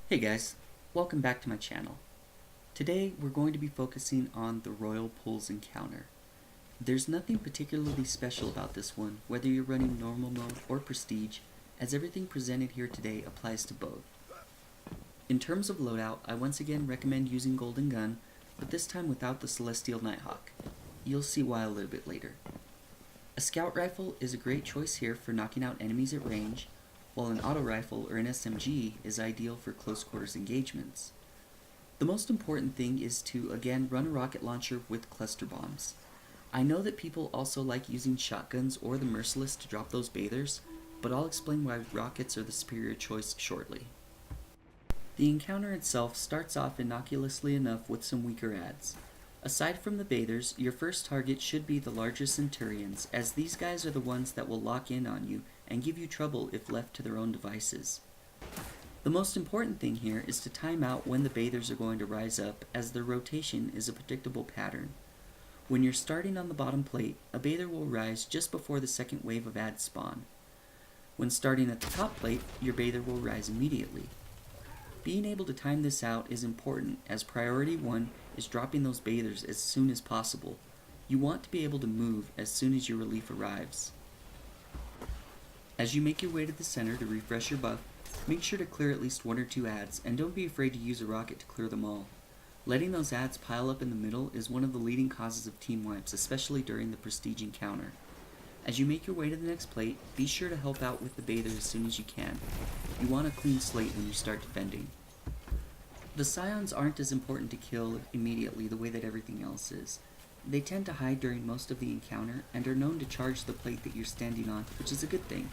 Hey guys, welcome back to my channel. Today we're going to be focusing on the Royal Pulls encounter. There's nothing particularly special about this one, whether you're running normal mode or prestige, as everything presented here today applies to both. In terms of loadout, I once again recommend using Golden Gun, but this time without the Celestial Nighthawk. You'll see why a little bit later. A Scout Rifle is a great choice here for knocking out enemies at range, while an auto rifle or an SMG is ideal for close quarters engagements. The most important thing is to again run a rocket launcher with cluster bombs. I know that people also like using shotguns or the Merciless to drop those bathers, but I'll explain why rockets are the superior choice shortly. The encounter itself starts off innocuously enough with some weaker adds. Aside from the bathers, your first target should be the larger Centurions, as these guys are the ones that will lock in on you and give you trouble if left to their own devices. The most important thing here is to time out when the bathers are going to rise up, as their rotation is a predictable pattern. When you're starting on the bottom plate, a bather will rise just before the second wave of adds spawn. When starting at the top plate, your bather will rise immediately. Being able to time this out is important, as priority 1 is dropping those bathers as soon as possible. You want to be able to move as soon as your relief arrives. As you make your way to the center to refresh your buff, make sure to clear at least 1 or 2 adds, and don't be afraid to use a rocket to clear them all. Letting those adds pile up in the middle is one of the leading causes of team wipes, especially during the prestige encounter. As you make your way to the next plate, be sure to help out with the bather as soon as you can. You want a clean slate when you start defending. The Scions aren't as important to kill immediately the way that everything else is. They tend to hide during most of the encounter and are known to charge the plate that you're standing on, which is a good thing.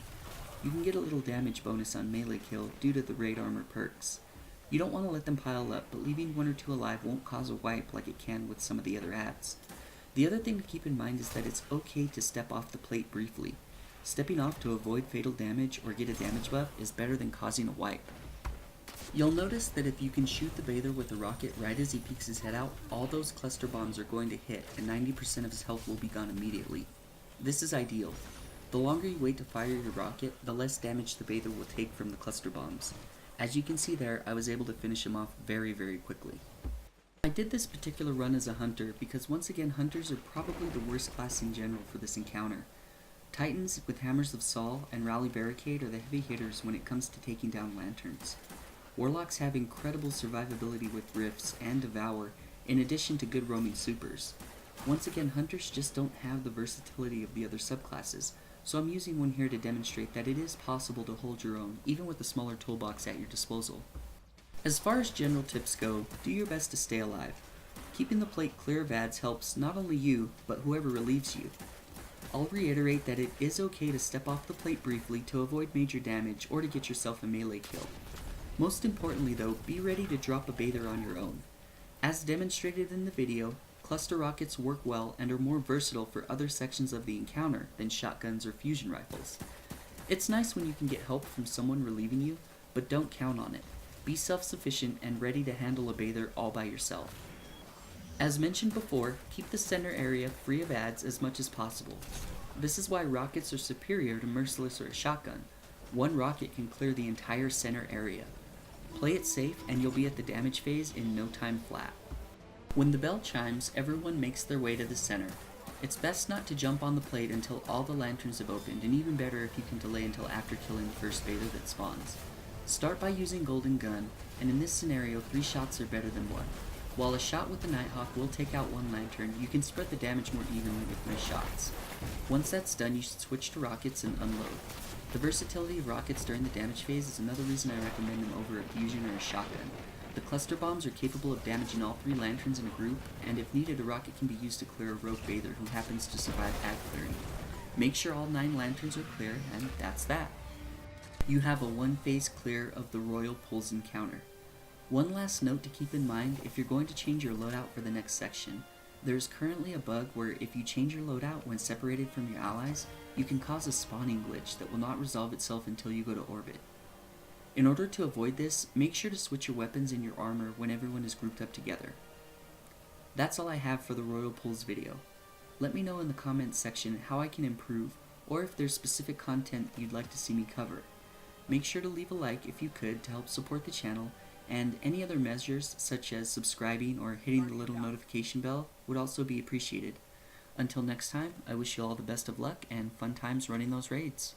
You can get a little damage bonus on melee kill due to the raid armor perks. You don't want to let them pile up, but leaving 1 or 2 alive won't cause a wipe like it can with some of the other adds. The other thing to keep in mind is that it's okay to step off the plate briefly. Stepping off to avoid fatal damage or get a damage buff is better than causing a wipe. You'll notice that if you can shoot the bather with a rocket right as he peeks his head out, all those cluster bombs are going to hit and 90% of his health will be gone immediately. This is ideal. The longer you wait to fire your rocket, the less damage the bather will take from the cluster bombs. As you can see there, I was able to finish him off very quickly. I did this particular run as a hunter because once again hunters are probably the worst class in general for this encounter. Titans with Hammers of Saul and Rally Barricade are the heavy hitters when it comes to taking down lanterns. Warlocks have incredible survivability with Rifts and Devour, in addition to good roaming supers. Once again, hunters just don't have the versatility of the other subclasses, so I'm using one here to demonstrate that it is possible to hold your own, even with a smaller toolbox at your disposal. As far as general tips go, do your best to stay alive. Keeping the plate clear of adds helps not only you, but whoever relieves you. I'll reiterate that it is okay to step off the plate briefly to avoid major damage or to get yourself a melee kill. Most importantly though, be ready to drop a bather on your own. As demonstrated in the video, cluster rockets work well and are more versatile for other sections of the encounter than shotguns or fusion rifles. It's nice when you can get help from someone relieving you, but don't count on it. Be self-sufficient and ready to handle a bather all by yourself. As mentioned before, keep the center area free of adds as much as possible. This is why rockets are superior to Merciless or a shotgun. One rocket can clear the entire center area. Play it safe and you'll be at the damage phase in no time flat. When the bell chimes, everyone makes their way to the center. It's best not to jump on the plate until all the lanterns have opened, and even better if you can delay until after killing the first bather that spawns. Start by using Golden Gun, and in this scenario 3 shots are better than 1. While a shot with the Nighthawk will take out 1 lantern, you can spread the damage more evenly with my shots. Once that's done, you should switch to rockets and unload. The versatility of rockets during the damage phase is another reason I recommend them over a fusion or a shotgun. The cluster bombs are capable of damaging all 3 lanterns in a group, and if needed a rocket can be used to clear a rogue bather who happens to survive ad clearing. Make sure all 9 lanterns are clear, and that's that. You have a 1 phase clear of the Royal Pulls encounter. One last note to keep in mind if you're going to change your loadout for the next section. There is currently a bug where if you change your loadout when separated from your allies, you can cause a spawning glitch that will not resolve itself until you go to orbit. In order to avoid this, make sure to switch your weapons and your armor when everyone is grouped up together. That's all I have for the Royal Pulls video. Let me know in the comments section how I can improve, or if there's specific content you'd like to see me cover. Make sure to leave a like if you could to help support the channel, and any other measures such as subscribing or hitting the little notification bell would also be appreciated. Until next time, I wish you all the best of luck and fun times running those raids.